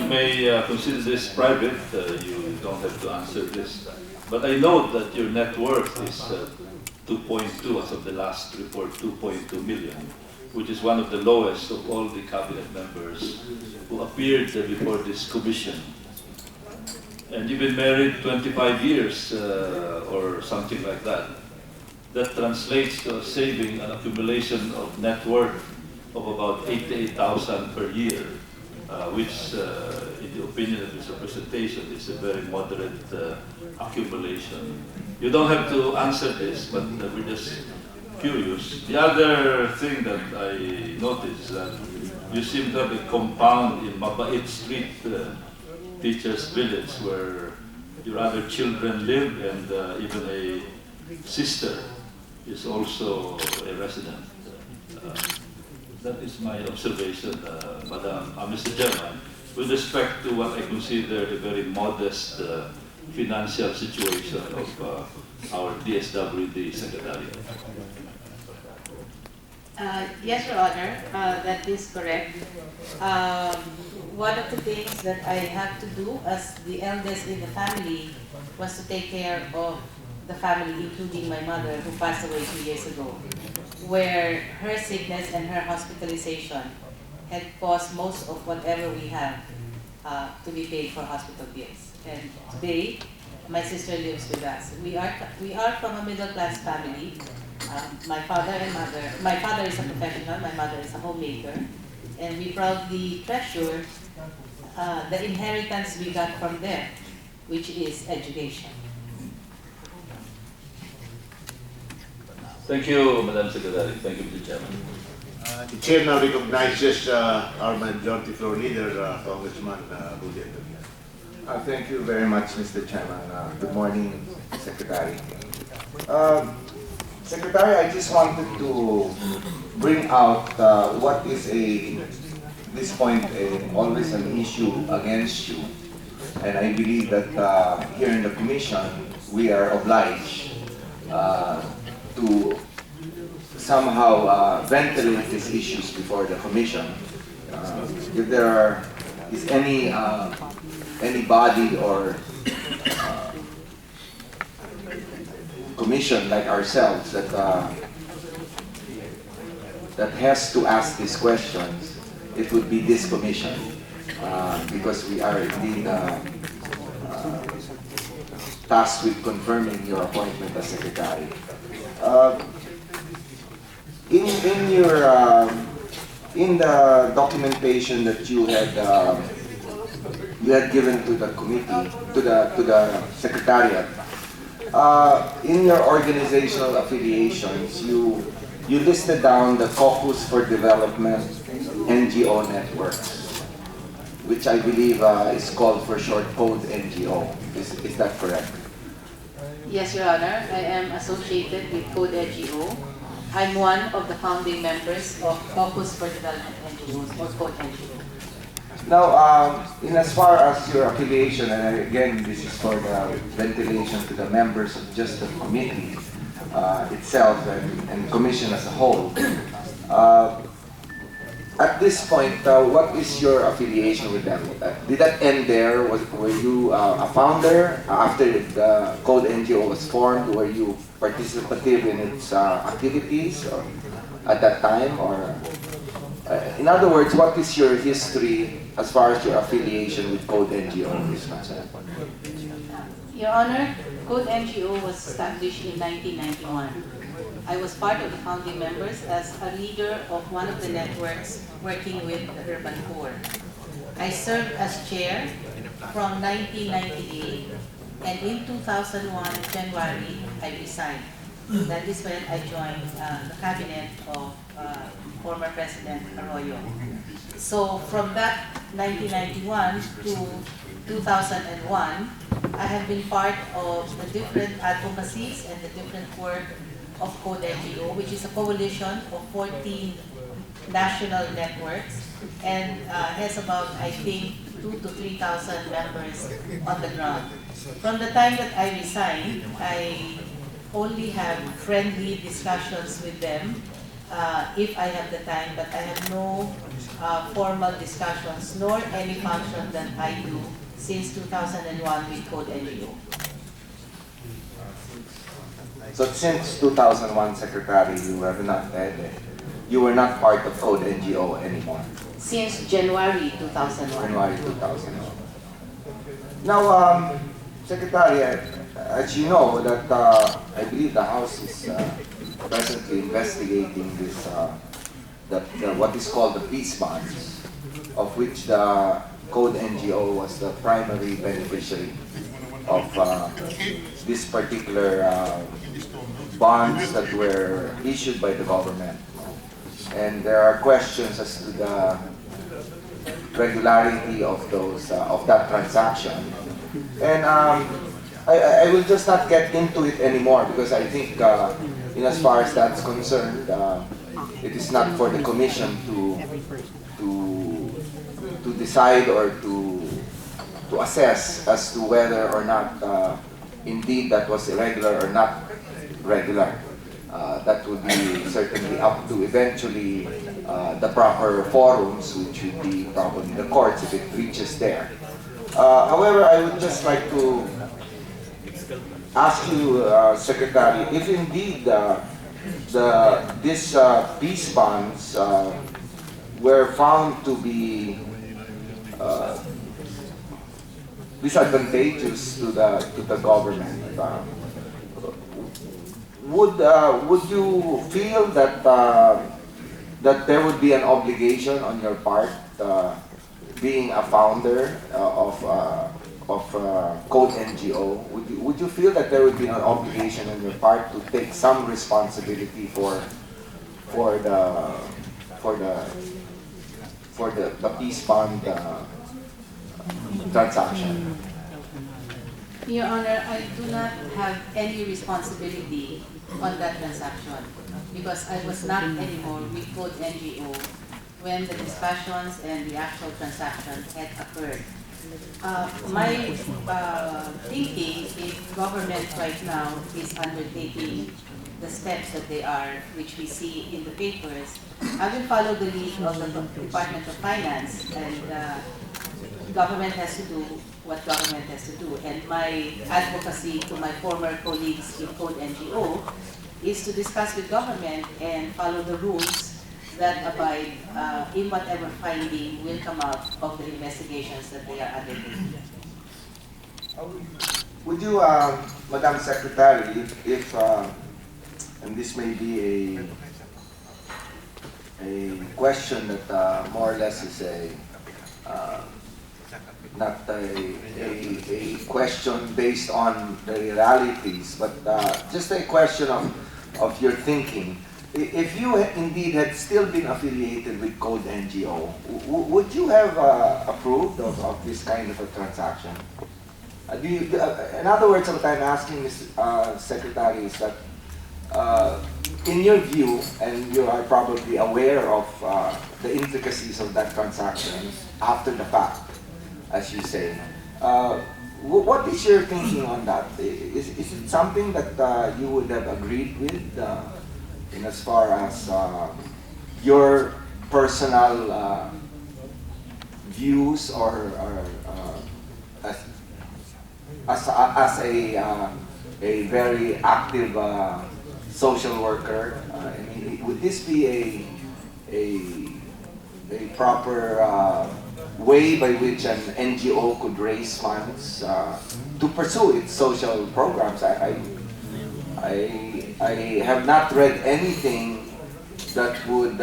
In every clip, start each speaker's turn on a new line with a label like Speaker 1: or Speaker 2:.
Speaker 1: may consider this private. You don't have to answer this. But I know that your net worth is 2.2 as of the last report, 2.2 million, which is one of the lowest of all the cabinet members who appeared before this commission. And you've been married 25 years or something like that. That translates to a saving, an accumulation of net worth of about 88,000 per year, which, in the opinion of this representation, is a very moderate accumulation. You don't have to answer this, but we're just curious. The other thing that I noticed is that you seem to have a compound in Mabait Street, Teachers Village, where your other children live, and even a sister is also a resident. That is my observation, Mr. Chairman, with respect to what I consider the very modest financial situation of our DSWD Secretary.
Speaker 2: Yes, Your Honor, that is correct. One of the things that I have to do as the eldest in the family was to take care of the family, including my mother, who passed away 2 years ago, where her sickness and her hospitalization had caused most of whatever we have to be paid for hospital bills. And today, my sister lives with us. We are from a middle-class family. My father is a professional, my mother is a homemaker, and we proudly treasure the inheritance we got from them, which is education.
Speaker 1: Thank you, Madam Secretary. Thank you, Mr. Chairman.
Speaker 3: The Chair now recognizes our Majority Floor Leader, Congressman Budian.
Speaker 4: Thank you very much, Mr. Chairman. Good morning, Secretary. Secretary, I just wanted to bring out what is this point always an issue against you. And I believe that here in the Commission, we are obliged to somehow ventilate these issues before the Commission. If there is any body or commission like ourselves that has to ask these questions, it would be this commission, because we are indeed tasked with confirming your appointment as secretary. In the documentation that you had given to the committee, to the secretariat, in your organizational affiliations, you listed down the Caucus for Development NGO networks, which I believe is called for short code NGO. Is that correct?
Speaker 2: Yes, Your Honor. I am associated with Code NGO. I'm one of the founding members of Caucus for Development NGOs, or Code NGO.
Speaker 4: Now, in as far as your affiliation, and again, this is for the ventilation to the members of just the committee itself and commission as a whole. At this point, what is your affiliation with them? Did that end there? Were you a founder after the Code NGO was formed? Were you participative in its activities or at that time? Or in other words, what is your history as far as your affiliation with Code NGO is concerned?
Speaker 2: Your Honor, Code NGO was established in 1991. I was part of the founding members as a leader of one of the networks working with the urban poor. I served as chair from 1998, and in 2001, January, I resigned. That is when I joined the cabinet of former President Roilo. So from that 1991 to 2001, I have been part of the different advocacies and the different work of Code NGO, which is a coalition of 14 national networks and has about, I think, 2,000 to 3,000 members on the ground. From the time that I resigned, I only have friendly discussions with them if I have the time, but I have no formal discussions nor any function that I do since 2001 with Code NGO.
Speaker 4: So since 2001, Secretary, you were not part of Code NGO anymore.
Speaker 2: Since January 2001.
Speaker 4: January 2001. Now, Secretary, as you know, that I believe the House is presently investigating this, what is called the peace bonds, of which the Code NGO was the primary beneficiary of this particular bonds that were issued by the government. And there are questions as to the regularity of those of that transaction. And I will just not get into it anymore because I think, in as far as that's concerned, it is not for the Commission to decide or to assess as to whether or not indeed that was irregular or not regular. That would be certainly up to eventually the proper forums, which would be probably the courts if it reaches there. However, I would just like to ask you, Secretary, if indeed these peace bonds were found to be disadvantageous to the government, would you feel that that there would be an obligation on your part, being a founder of Code NGO? Would you feel that there would be an obligation on your part to take some responsibility for the peace bond transaction?
Speaker 2: Your Honor, I do not have any responsibility on that transaction because I was not anymore with Code NGO when the discussions and the actual transaction had occurred. My thinking, if government right now is undertaking the steps that they are, which we see in the papers, I will follow the lead of the Department of Finance, and government has to do what government has to do. And my advocacy to my former colleagues in Code NGO is to discuss with government and follow the rules that abide in whatever finding will come out of the investigations that they are undertaking.
Speaker 4: Would you, Madam Secretary, if and this may be a question that more or less is not a question based on the realities, but just a question of your thinking. If you indeed had still been affiliated with Code NGO, would you have approved of this kind of a transaction? In other words, what I'm asking, Mr. Secretary, is that in your view, and you are probably aware of the intricacies of that transaction after the fact, as you say, what is your thinking on that? Is it something that you would have agreed with in as far as your personal views or as a very active social worker? I mean, would this be a proper way by which an NGO could raise funds to pursue its social programs? I have not read anything that would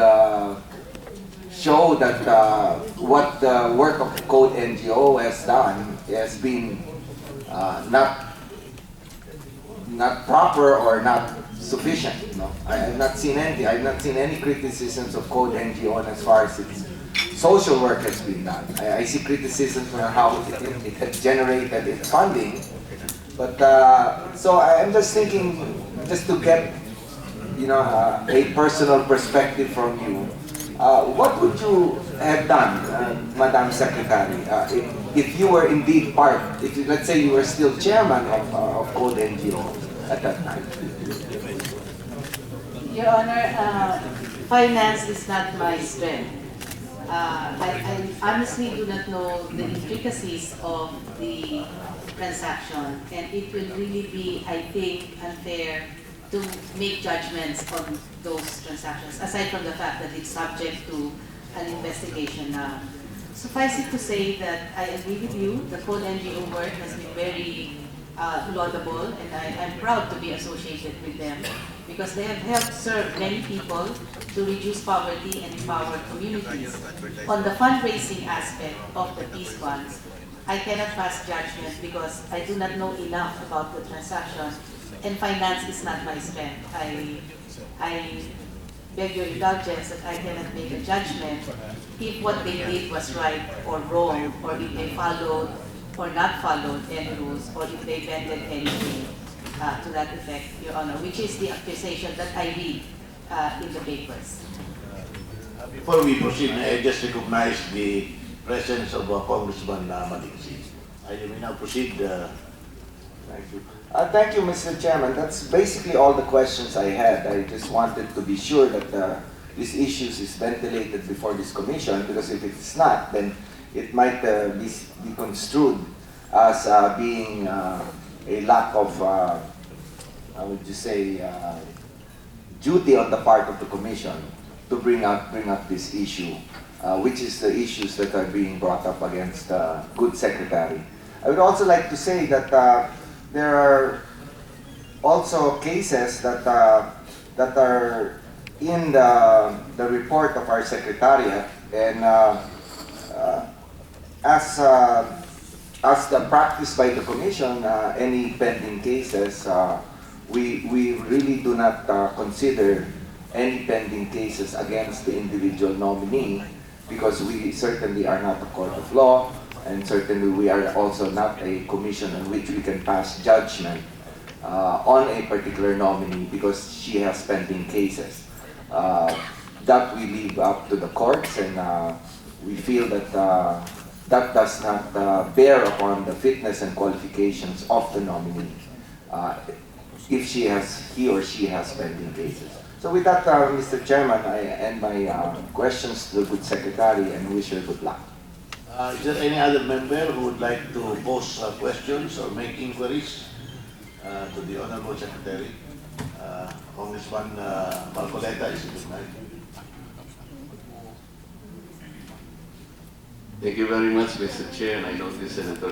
Speaker 4: show that what the work of Code NGO has done has been not proper or not sufficient. No, I have not seen anything. I have not seen any criticisms of Code NGO as far as its social work has been done. I see criticisms for how it has generated its funding, but so I'm just thinking, just to get a personal perspective from you. What would you have done, Madam Secretary, if you were indeed part, let's say you were still chairman of Code NGO at that time?
Speaker 2: Your Honor, finance is not my strength. I honestly do not know the intricacies of the transaction, and it will really be, I think, unfair to make judgments on those transactions, aside from the fact that it's subject to an investigation now. Suffice it to say that I agree with you. The Code NGO work has been very laudable, and I'm proud to be associated with them because they have helped serve many people to reduce poverty and empower communities. On the fundraising aspect of the peace funds, I cannot pass judgment because I do not know enough about the transaction, and finance is not my strength. I beg your indulgence that I cannot make a judgment if what they did was right or wrong, or if they followed or not followed any rules, or if they bended anything to that effect, Your Honor, which is the accusation that I read in the papers.
Speaker 3: Before we proceed, may I just recognize the presence of Congressman Maliksi. You may now proceed.
Speaker 4: Thank you. Thank you, Mr. Chairman. That's basically all the questions I had. I just wanted to be sure that these issues is ventilated before this commission, because if it's not, then it might be construed as being a lack of, how would you say, duty on the part of the commission to bring up this issue, which is the issues that are being brought up against the good secretary. I would also like to say that there are also cases that are in the report of our secretariat, and as the practice by the commission, any pending cases, we really do not consider any pending cases against the individual nominee, because we certainly are not a court of law, and certainly we are also not a commission in which we can pass judgment on a particular nominee because she has pending cases. That we leave up to the courts, and we feel that that does not bear upon the fitness and qualifications of the nominee if he or she has pending cases. So with that, Mr. Chairman, I end my questions to the good secretary and wish her good luck.
Speaker 3: Is there any other member who would like to pose questions or make inquiries to the Honorable Secretary? Congressman Marcoleta is recognized.
Speaker 5: Thank you very much, Mr. Chair, and I notice Senator